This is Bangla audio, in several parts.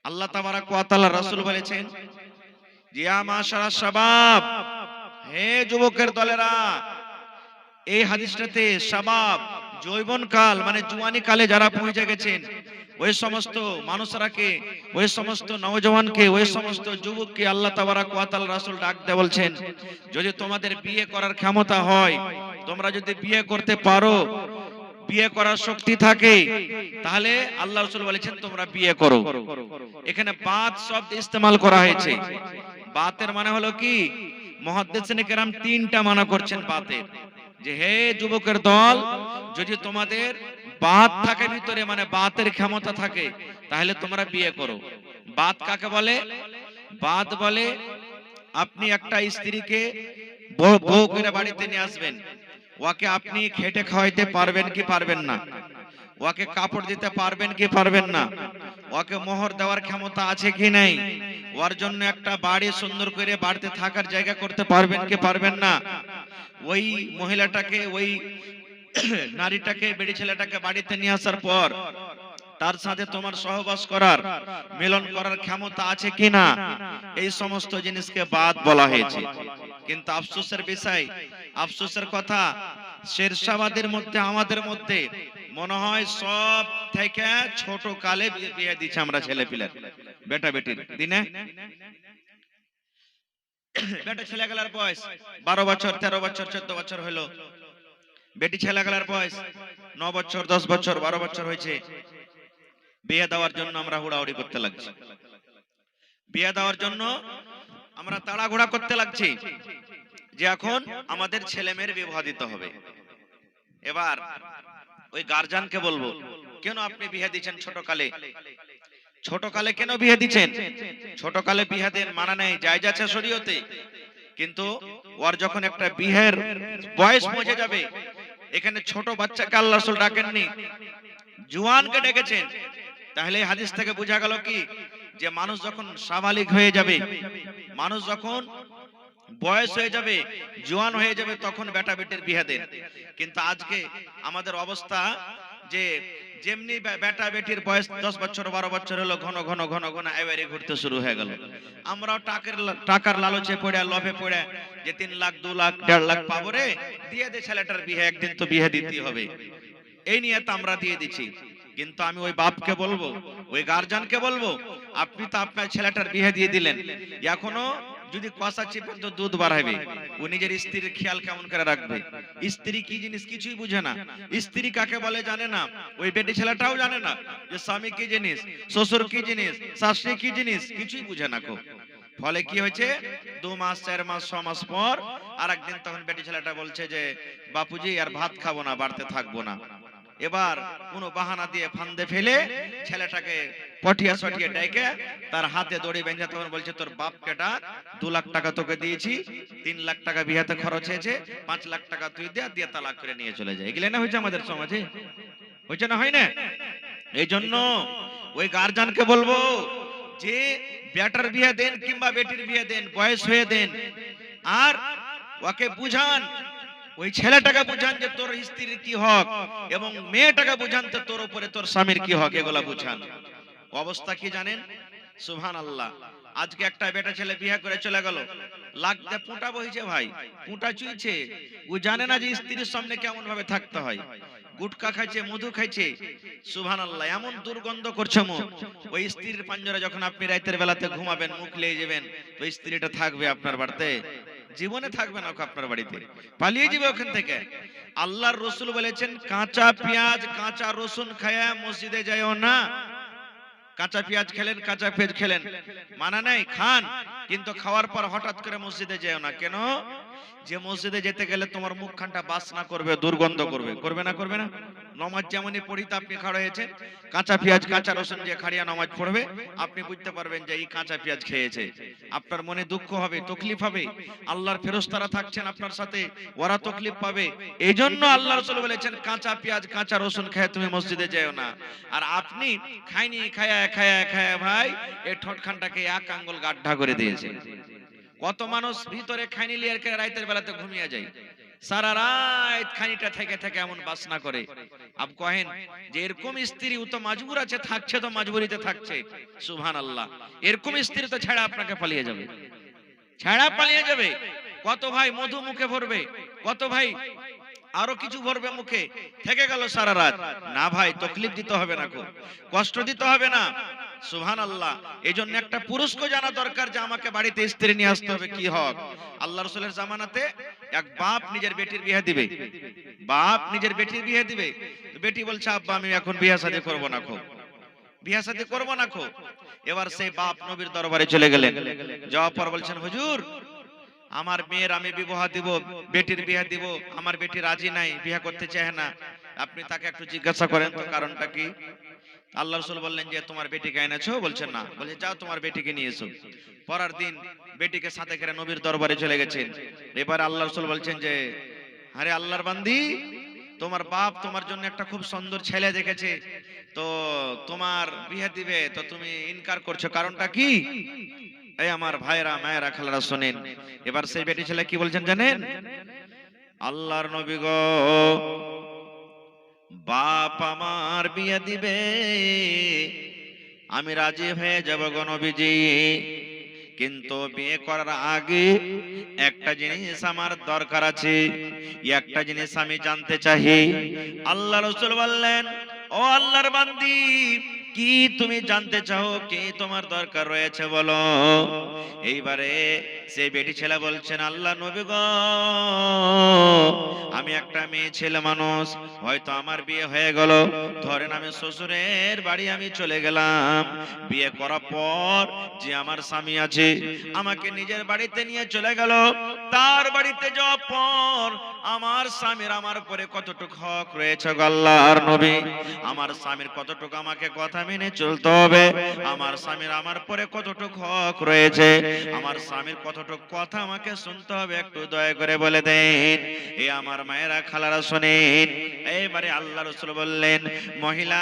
আল্লাহ তাবারাক ওয়া তাআলা রাসূল বলেছেন যে ইয়া মাশারাস শাবাব, হে যুবকের দলেরা। এই হাদিসটাতে শাবাব যৌবনকাল মানে জুয়ানি কালে যারা পৌঁছে গেছেন ওই সমস্ত মানুষরাকে, ওই সমস্ত নওজওয়ানকে, ওই সমস্ত যুবককে আল্লাহ তাবারাক ওয়া তাআলা রাসূল ডাক দিয়ে বলছেন, যদি তোমাদের বিয়ে করার ক্ষমতা হয়, তোমরা যদি বিয়ে করতে পারো, বিয়ে করার শক্তি থাকে, তাহলে আল্লাহ রাসূল বলেছেন তোমরা বিয়ে করো। এখানে বাত শব্দ ইস্তেমাল করা হয়েছে। বাতের মানে হলো কি, মুহাদ্দিসিনে কেরাম তিনটা মানা করছেন বাতের, যে হে যুবকের দল, যদি তোমাদের বাত থাকে ভিতরে, মানে বাতের ক্ষমতা থাকে, তাহলে তোমরা বিয়ে করো। বাত কাকে বলে? বাত বলে আপনি একটা স্ত্রীকে বউ করে বাড়িতে নিয়ে আসবেন, ওকে আপনি খেটে খাওয়াইতে পারবেন কি পারবেন না? ওকে কাপড় দিতে পারবেন কি পারবেন না? ওকে মোহর দেওয়ার ক্ষমতা আছে কি নাই? ওর জন্য একটা বাড়ি সুন্দর করে বাড়িতে থাকার জায়গা করতে পারবেন কি পারবেন না? ওই মহিলাটাকে, ওই নারীটাকে, বেড়ি ছেলেটাকে বাড়িতে নিয়ে আসার পর তার সাথে তোমার সহবাস করার, মিলন করার ক্ষমতা আছে কিনা, এই সমস্ত জিনিসকে বাদ বলা হয়েছে। কিন্তু আফসোসের বিষয়, আফসোসের কথা, শেরশাবাদের মধ্যে, আমাদের মধ্যে মনে হয় সব থেকে ছোট কালে বিয়ে দিচ্ছে আমরা ছেলে পিলের, বেটা বেটির দিনে। বেটা ছেলে গেলার বয়স 12 বছর, 13 বছর, 14 বছর হলো। বেটি ছেলে গেলার বয়স 9 বছর, 10 বছর, 12 বছর হয়েছে। বিয়ে দেওয়ার জন্য আমরা হুড়াহুড়ি করতে লাগছি, বিয়ে দেওয়ার জন্য আমরা তাড়াহুড়া করতে লাগছি, যে এখন আমাদের ছেলে মেয়ের বিবাহ দিতে হবে। এবার ওই গার্জিয়ানকে বলবো, কেন আপনি বিয়ে দিচ্ছেন ছোট কালে? ছোট কালে কেন বিয়ে দিচ্ছেন? ছোট কালে বিয়ে দেন মানা নেই, জায়েজ আছে শরীয়তে, কিন্তু ওর যখন একটা বিয়ের বয়স পৌঁছে যাবে, এখানে ছোট বাচ্চাকে আল্লাহ রাসূল ডাকেননি, জওয়ানকে ডেকেছেন। তাহলে এই হাদিস থেকে বোঝা গেল কি, যে মানুষ যখন সাবালিক হয়ে যাবে, মানুষ যখন বয়স হয়ে যাবে, জওয়ান হয়ে যাবে, তখন বেটা বেটির বিয়ে দেন। কিন্তু আজকে আমাদের অবস্থা যে যেমনি বেটা বেটির বয়স 10 বছর 12 বছর হলো, ঘন ঘন ঘন ঘন এবারে ঘুরতে শুরু হয়ে গেল। আমরাও টাকার লালচে পড়ে, লোভে পড়ে, যে 3 লাখ 2 লাখ 1.5 লাখ পাবো রে, দিয়ে দে ছেলেটার বিয়ে, একদিন তো বিয়ে দিতেই হবে, এই নিয়ে তো আমরা দিয়ে দিচ্ছি। কিন্তু আমি ওই বাপকে বলবো, ওই গার্জিয়ানকে বলবো, আপনি তো আপনার ছেলেটার বিয়ে দিয়ে দিলেন, এখনো যদি কষা চিপে তো দুধ বাড়াবে, ও নিজের স্ত্রীর খেয়াল কেমন করে রাখবে? স্ত্রী কি জিনিস কিছুই বুঝে না, স্ত্রী কাকে বলে জানে না, ওই বেটি ছেলেটাও জানে না যে স্বামী কি জিনিস, শ্বশুর কি জিনিস, শাশুড়ি কি জিনিস, কিছুই বুঝে না। ফলে কি হয়েছে, 2 মাস 4 মাস 6 মাস পর আর একদিন তখন বেটি ছেলেটা বলছে যে বাপুজি আর ভাত খাবো না, বাড়তে থাকবো না। এবার কোনো বাহানা দিয়ে ফান্দে ফেলে ছেলেটাকে পটিয়া সটিয়ে ডেকে তার হাতে দড়ি বেঁধে তখন বলছে, তোর বাপ কেটা, 2 লাখ টাকা তোকে দিয়েছি, 3 লাখ টাকা বিয়েতে খরচ হয়েছে, 5 লাখ টাকা তুই দে, দিয়ে তালাক করে নিয়ে চলে যায়। এগুলো না হয়েছে আমাদের সমাজে, হয়েছে না হয় না? এই জন্য ওই গার্জিয়ানকে বলবো যে বেটার বিয়ে দেন কিংবা বেটির বিয়ে দেন, বয়স হয়ে দেন, আর ওকে বুঝান, ওই ছেলেটাকে বুঝান যে তোর স্ত্রীর কি হক, এবং মেয়েটাকে বুঝান যে তোর উপরে তোর স্বামীর কি হক, এগুলা বুঝান। অবস্থা কি জানেন? সুবহানাল্লাহ। আজকে একটা বেটা ছেলে বিয়ে করে চলে গেল, লাগতে পুঁটা বইছে ভাই, পুঁটা চুইছে, ও জানে না যে স্ত্রীর সামনে কেমন ভাবে থাকতে হয়। গুটকা খাইছে, মধু খাইছে, সুবহানাল্লাহ, এমন দুর্গন্ধ করছে মুখ। ওই স্ত্রীর পাঞ্জরা যখন আপনি রাতের বেলাতে ঘুমাবেন, মুখ লেগে যাবেন, তো স্ত্রীটা থাকবে আপনার বাড়িতে? জীবনে থাকবে না আপনার বাড়িতে, পালিয়ে যাবে ওখান থেকে। আল্লাহর রাসূল বলেছেন, কাঁচা পেঁয়াজ কাঁচা রসুন খায়া মসজিদে যায়ও না। কাঁচা পেঁয়াজ খেলেন, কাঁচা পেঁয়াজ খেলেন, মানা নাই, খান, কিন্তু খাওয়ার পর হঠাৎ করে মসজিদে যেও না। কেন? যে মসজিদে যেতে গেলে তোমার মুখখানটা বাসনা করবে, দুর্গন্ধ করবে, করবে না? করবে না? নামাজ যেমনই পড়িতে আপনি খাড়া হয়েছেন, কাঁচা পেঁয়াজ কাঁচা রসুন দিয়ে খাড়িয়া নামাজ পড়বে, আপনি বুঝতে পারবেন যে এই কাঁচা পেঁয়াজ খেয়েছে। আপনার মনে দুঃখ হবে, তকলিফ হবে, আল্লাহর ফেরেশতারা থাকছেন আপনার সাথে, ওরা তকলিফ পাবে। এই জন্য আল্লাহ রাসূল বলেছেন, কাঁচা পেঁয়াজ কাঁচা রসুন খেয়ে তুমি মসজিদে যেও না। আর আপনি খাইনি, খায়া খায়া খায়া ভাই এই ঠোঁটখানটাকে এক আঙ্গুল গাড্ডা করে দিয়েছে। কত মানুষ ভিতরে খাইনি লিয়ার করে রাতের বেলাতে ঘুমিয়ে যায়, সারা রাত খানিটা থেকে থেকে এমন বাসনা করে। আপ কহেন যে এরকম স্ত্রী ও তো মজবুর আছে, থাকছে তো মজবুরিতে থাকছে, সুবহানাল্লাহ। এরকম স্ত্রী তো ছাড়া আপনাকে পালিয়ে যাবে, ছাড়া পালিয়ে যাবে। কত ভাই মধু মুখে ভরবে, কত ভাই আরো কিছু ভরবে মুখে, থেকে গেল সারা রাত। না ভাই, তকলিফ দিতে হবে না, খুব কষ্ট দিতে হবে না, সুবহানাল্লাহ। এই জন্য একটা পুরুষকে জানা দরকার যে আমাকে বাড়িতে স্ত্রী নিয়ে আসতে হবে, কি হক। আল্লাহ রাসূলের জামানাতে এক বাপ নিজের বেটির বিয়ে দিবে, বাপ নিজের বেটির বিয়ে দিবে, বেটি বলছে আব্বা আমি এখন বিয়ে শাদী করব না, খুব বিয়ে শাদী করব না, খুব। এবার সেই বাপ নবীর দরবারে চলে গেলেন, যাওয়ার পর বলছেন হুজুর আমার মেয়ের আমি বিবাহ দিব, বেটির বিয়ে দিব, আমার বেটি রাজি নাই, বিয়ে করতে চায় না, আপনি তাকে একটু জিজ্ঞাসা করেন তো কারণটা কি। আল্লাহ রাসূল বললেন যে তোমার বেটিকে এনেছো, বলছেন না, বলে যাও তোমার বেটিকে নিয়ে এসো। পরের দিন বেটিকে সাথে করে নবীর দরবারে চলে গেছেন। এবার আল্লাহ রাসূল বলছেন যে আরে আল্লাহর বান্দি, তোমার বাপ তোমার জন্য একটা খুব সুন্দর ছেলে দেখেছে, তো তোমার বিয়ে দিবে, তো তুমি ইনকার করছো, কারণটা কি। এই আমার ভাইরা মায়েরা খালারা শুনেন, এবার সেই বেটি ছেলে কি বলছেন জানেন, আল্লাহর নবী গো, বাপ আমার বিয়ে দিবে, আমি রাজি হয়ে যাব গো নবীজি, কিন্তু বিয়ে করার আগে একটা জিনিস আমার দরকার আছে, একটা জিনিস আমি জানতে চাই। আল্লাহ রাসূল বললেন ও আল্লাহর বান্দি, কি তুমি জানতে চাও, কি তোমার দরকার রয়েছে বলো। এইবারে সেই বেটি ছেলে বলছেন আল্লাহ নবী গো, আমি একটা মেয়ে ছেলে মানুষ, হয়তো আমার বিয়ে হয়ে গেল, ধরেন আমি শ্বশুরের বাড়ি আমি চলে গেলাম, বিয়ে করার পর যে আমার স্বামী আছে আমাকে নিজের বাড়িতে নিয়ে চলে গেল, তার বাড়িতে যাওয়ার পর আমার স্বামীর আমার উপরে কতটুকু হক রয়েছে গো আল্লাহর নবী, আমার স্বামীর কতটুকু আমাকে কথা মেনে চলতে হবে, আমার স্বামীর আমার পরে কতটুকু হক রয়েছে, আমার স্বামীর কতটুকু কথা আমাকে শুনতে হবে, একটু দয়া করে বলে দেন। এ আমার মায়েরা খালারা শুনেন, এইবারে আল্লাহ রাসূল বললেন মহিলা,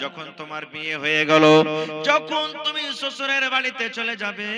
যখন তোমার বিয়ে হয়ে গেল, যখন তুমি শ্বশুরের বাড়িতে চলে যাবে,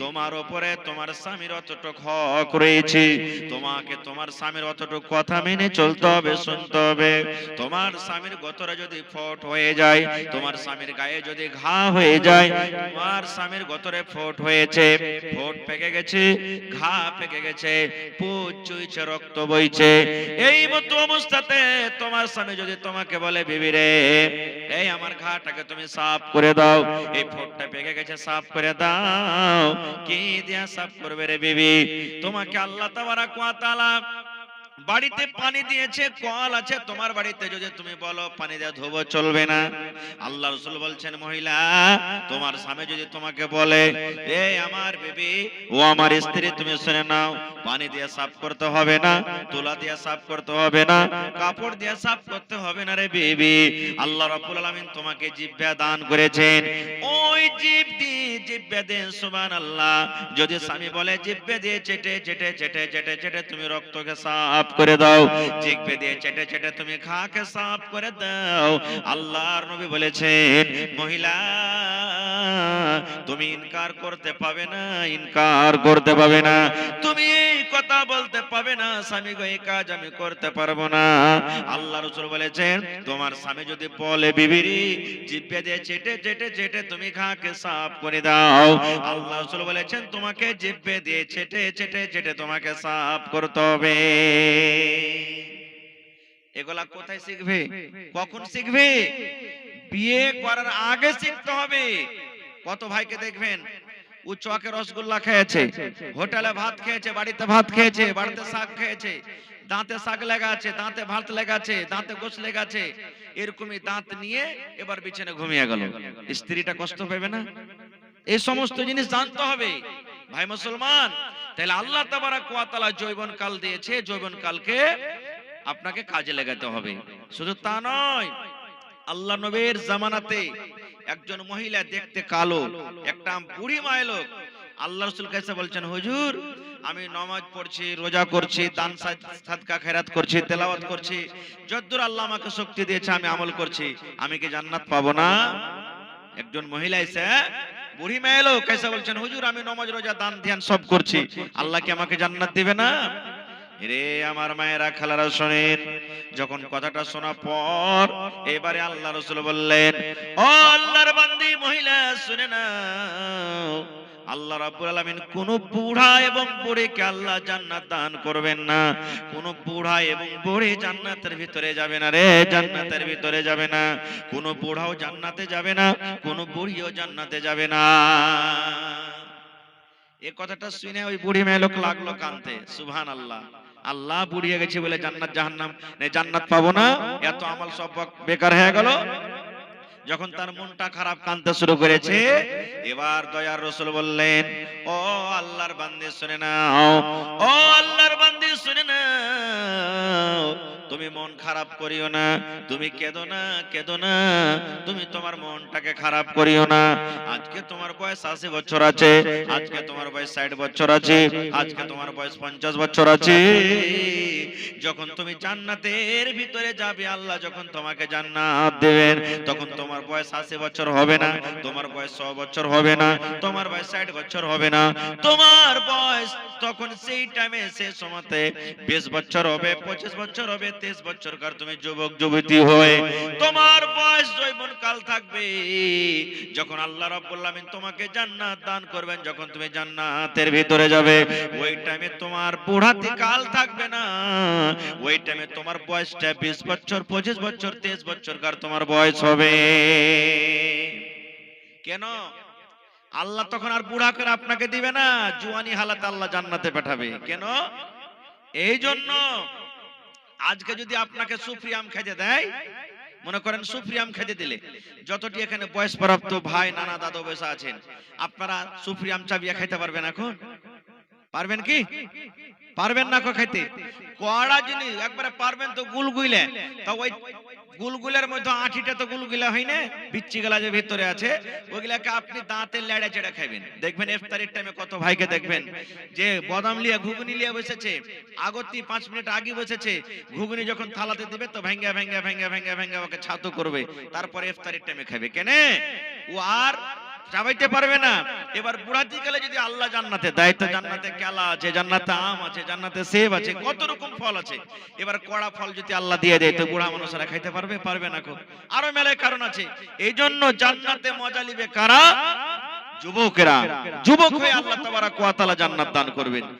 তোমার উপরে তোমার স্বামীর অতটুকু হক রয়েছে, তোমাকে তোমার স্বামীর অতটুকু কথা মেনে চলতে হবে, শুনতে হবে। তোমার স্বামীর গতরে যদি ফোট হয়ে যায়, তোমার স্বামীর গায়ে যদি ঘা হয়ে যায়, তোমার স্বামীর গতরে ফোট হয়েছে, ফোট পেকে গেছে, ঘা পেকে গেছে, পুজ চুইছে, রক্ত বইছে, এই মতো অবস্থাতে তোমার স্বামী যদি তোমাকে বলে বিবি রে, এই আমার ঘাটাকে তুমি সাফ করে দাও, এই ফোটটা পেকে গেছে সাফ করে দাও, কি দিয়া সাফ করবে রে বিবি। তোমাকে আল্লাহ তাবারাক ওয়া তাআলা বাড়িতে পানি দিয়েছে, কল আছে, তোমার বাড়িতে যদি তুমি বলো পানি দিয়ে ধোবো, চলবে না। আল্লাহ রাসূল বলছেন মহিলা, তোমার স্বামী যদি তোমাকে বলে এই আমার বিবি, ও আমার স্ত্রী, তুমি শুনে নাও, পানি দিয়ে সাফ করতে হবে না, তুলা দিয়ে সাফ করতে হবে না, কাপড় দিয়ে সাফ করতে হবে না রে বিবি, আল্লাহ রাব্বুল আলামিন তোমাকে জিহ্বা দান করেছেন, ওই জিহ্বা দিয়ে জিহ্বা দেন, সুবহানাল্লাহ। যদি স্বামী বলে জিহ্বা দিয়ে চেটে চেটে চেটে চেটে চেটে তুমি রক্তকে সাফ করে দাও, জিহ্বা দিয়ে চেটে চেটে তুমি ঘাকে সাফ করে দাও, আল্লাহর নবী বলেছেন মহিলা তুমি ইনকার করতে পাবে না, ইনকার করতে পাবে না, তুমি এই কথা বলতে পাবে না স্বামী গো এই কাজ আমি করতে পারবো না। আল্লাহ রাসূল বলেছেন তোমার স্বামী যদি বলে বিবিরি জিহ্বা দিয়ে চেটে চেটে চেটে তুমি ঘাকে সাফ করে দাও, আল্লাহ রাসূল বলেছেন তোমাকে জিহ্বা দিয়ে চেটে চেটে চেটে তোমাকে সাফ করতে হবে। এগুলা কোথায় শিখবে, কখন শিখবে? বিয়ে করার আগে শিখতে হবে। কত ভাইকে দেখবেন ও চকে রসগোল্লা খেয়েছে, হোটেলে ভাত খেয়েছে, বাড়িতে ভাত খেয়েছে, বাড়িতে শাক খেয়েছে, দাঁতে শাক লেগে আছে, দাঁতে ভাত লেগে আছে, দাঁতে গোশ লেগে আছে, এরকমই দাঁত নিয়ে এবার বিছানে ঘুমিয়ে গেল, স্ত্রীটা কষ্ট পাবে না? এই সমস্ত জিনিস জানতে হবে ভাই মুসলমান। তাহলে আল্লাহ তাবারাক ওয়া তাআলা যৌবন কাল দিয়েছে, যৌবন কালকে আপনাকে কাজে লাগাতে হবে। শুধু তা নয়, আল্লাহ নবীর জামানাতে একজন মহিলা দেখতে কালো, একটা বুড়ি মায় লোক আল্লাহ রাসূল কাছে বলছেন হুজুর আমি নামাজ পড়ছি, রোজা করছি, দান সাদকা খেরাত করছি, তেলাওয়াত করছি, যতদূর আল্লাহ আমাকে শক্তি দিয়েছে আমি আমল করছি, আমি কি জান্নাত পাবো না? একজন মহিলা এসে বুড়ি মেয়ে লোক এসে বলছেন হুজুর আমি নামাজ রোজা দান ধ্যান সব করছি, আল্লাহ কি আমাকে জান্নাত দিবে না? রে আমার মায়েরা খালারা শোনেন, যখন কথাটা শোনা পর এবারে আল্লাহ রাসূল বললেন, ও আল্লাহর বান্দি মহিলা শুনে নাও, আল্লাহ রাব্বুল আলামিন কোন বুড়া এবং বুড়িকে আল্লাহ জান্নাত দান করবেন না। কোন বুড়া এবং বুড়ি জান্নাতের ভিতরে যাবে না রে, জান্নাতের ভিতরে যাবে না। কোন বুড়াও জান্নাতে যাবে না, কোন বুড়িও জান্নাতে যাবে না। এই কথাটা শুনে ওই বুড়ি মেয়ে লোক লাগলো কাঁদতে। সুবহানাল্লাহ, আল্লাহ বুড়িয়ে গেছে বলে জান্নাত জাহান্নাম জান্নাত পাবো না, এত আমল সব বেকার হয়ে গেল। যখন তার মনটা খারাপ, কাঁদতে শুরু করেছে, এবার দয়ার রাসূল বললেন, ও আল্লাহর বান্দী শুনে নাও, ও আল্লাহর বান্দী শুনে নাও, তুমি মন খারাপ করিও না, তুমি কেঁদো না, কেঁদো না, তুমি তোমার মনটাকে খারাপ করিও না। আজকে তোমার বয়স 80 বছর আছে, আজকে তোমার বয়স 60 বছর আছে, আজকে তোমার বয়স 50 বছর আছে। যখন তুমি জান্নাতের ভিতরে যাবে, আল্লাহ যখন তোমাকে জান্নাত দেবেন, তখন তোমার বয়স 80 বছর হবে না, তোমার বয়স 100 বছর হবে না, তোমার বয়স 60 বছর হবে না, তোমার বয়স তখন সেই টাইমে সেই সময়তে 20 বছর হবে, 25 বছর হবে, 23 বছরকার তুমি যুবক যুবতী হয়ে তোমার বয়স যৌবন কাল থাকবে। যখন আল্লাহ রাব্বুল আলামিন তোমাকে জান্নাত দান করবেন, যখন তুমি জান্নাতের ভিতরে যাবে, ওই টাইমে তোমার বুড়াতি কাল থাকবে না, ওই টাইমে তোমার বয়সটা 20 বছর, 25 বছর, 23 বছরকার তোমার বয়স হবে। কেন? আল্লাহ তখন আর বুড়া করে আপনাকে দিবে না, জওয়ানি হালাতে আল্লাহ জান্নাতে পাঠাবে। কেন? এই জন্য আজকে যদি আপনাকে সুফরি আম খাইতে দেয়, মনে করেন সুফরি আম খাইতে দিলে, যতটি এখানে বয়সপ্রাপ্ত ভাই নানা দাদু বসে আছেন, আপনারা সুফরি আম চাবিয়া খাইতে পারবেন? এখন পারবেন কি? পারবেন না কো খাইতে? কড়া জিনিস একবারে পারবেন তো গুলগুলে, তা ওই গুলগুলের মধ্যে আঠিটা তো গুলগুলা হয় না, বিচ্চি গলা যে ভিতরে আছে, ওইগুলাকে আপনি দাঁতে লেড়ে চেড়ে খাইবেন। দেখবেন ইফতারির টাইমে কত ভাইকে দেখবেন যে বাদাম লিয়া ঘুগনি লিয়া বসেছে, আগতি 5 মিনিট আগে বসেছে, ঘুগনি যখন থালাতে দিবে তো ভেঙ্গা ভেঙ্গা ভেঙ্গা ভেঙ্গা ভেঙ্গা ওকে ছাতু করবে, তারপরে ইফতারির টাইমে খাবে। কেন? ও আর চাবাইতে পারবে না। এবার বুড়াতি কালে যদি আল্লাহ জান্নাতে দেয়, তো জান্নাতে কেলা আছে, জান্নাতে আম আছে, জান্নাতে সেব আছে, কত রকম ফল আছে। এবার কড়া ফল যদি আল্লাহ দিয়ে দেয়, তো বুড়া মানুষরা খাইতে পারবে? পারবে না। আরো মেলায় কারণ আছে। এই জন্য জান্নাতে মজা নিবে কারা? যুবকেরা। যুবক হয়ে আল্লাহ তাবারাক ওয়া তাআলা জান্নাত দান করবেন।